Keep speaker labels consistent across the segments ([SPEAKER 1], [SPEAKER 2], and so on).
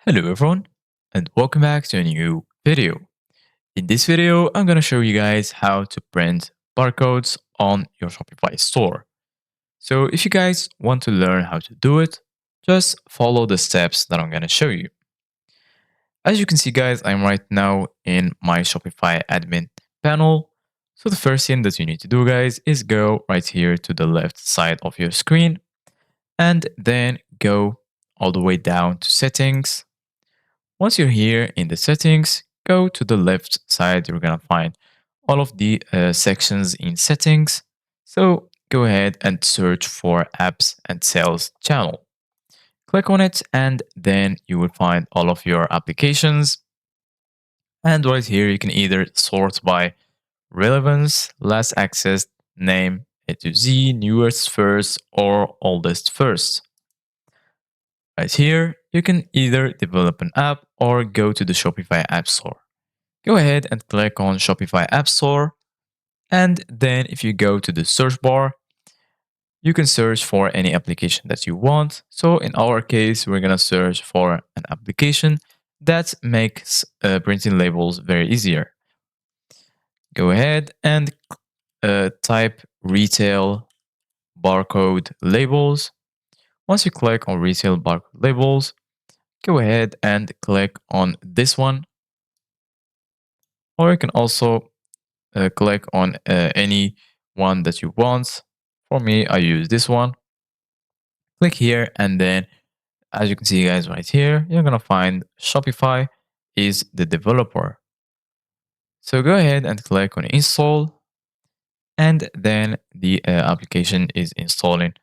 [SPEAKER 1] Hello everyone and welcome back to a new video. In this video, I'm going to show you guys how to print barcodes on your Shopify store. So if you guys want to learn how to do it, just follow the steps that I'm going to show you. As you can see guys, I'm right now in my Shopify admin panel. So the first thing that you need to do guys is go right here to the left side of your screen and then go all the way down to settings. Once you're here in the settings, go to the left side. You're going to find all of the sections in settings. So go ahead and search for apps and sales channel. Click on it and then you will find all of your applications. And right here, you can either sort by relevance, last accessed, name, A to Z, newest first, or oldest first. Right here, you can either develop an app or go to the Shopify App Store. Go ahead and click on Shopify App Store. And then if you go to the search bar, you can search for any application that you want. So in our case, we're going to search for an application that makes printing labels very easier. Go ahead and type retail barcode labels. Once you click on retail barcode labels, go ahead and click on this one. Or you can also click on any one that you want. For me, I use this one. Click here, and then as you can see, guys, right here, you're gonna find Shopify is the developer. So go ahead and click on install, and then the application is installing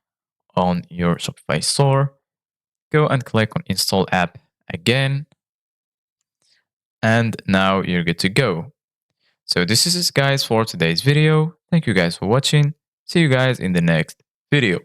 [SPEAKER 1] on your Shopify store. Go and click on install app again, and now you're good to go. So this is it guys for today's video. Thank you guys for watching. See you guys in the next video.